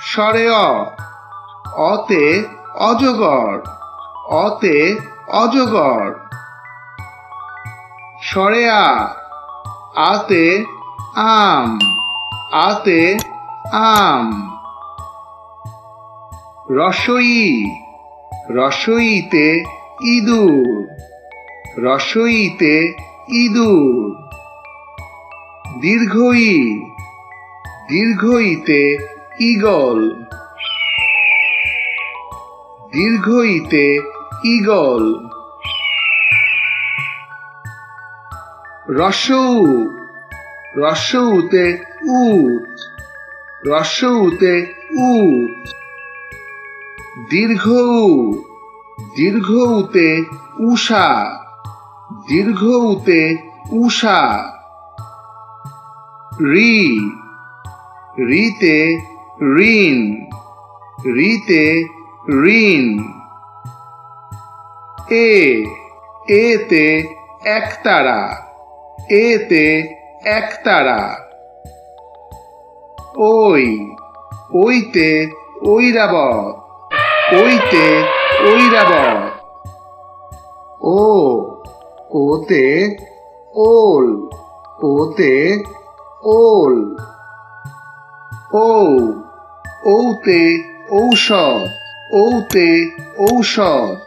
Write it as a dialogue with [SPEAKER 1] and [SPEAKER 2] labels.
[SPEAKER 1] স্বরে অ, অতে অজগর, অতে অজগর। স্বরে আ, আতে আম, আতে আম। রস্বই, রস্বইতে ইঁদুর, রস্বইতে ইঁদুর। দীর্ঘই, দীর্ঘইতে ঈগল, দীর্ঘইতে ঈগল। রস্যউ, রস্যউতে উট, রস্যউতে উট। দীর্ঘউ, দীর্ঘউতে উষা, দীর্ঘউতে উষা। ঋ, ঋতে ঋণ, ঋতে ঋণ। এ, এতে একতারা, এতে একতারা। ওই, ওইতে ঐরাবত, ওইতে ঐরাবত। ও, ওতে ওল, ওতে ওল। ঔ, ঔতে ঔষধ, ঔতে ঔষধ।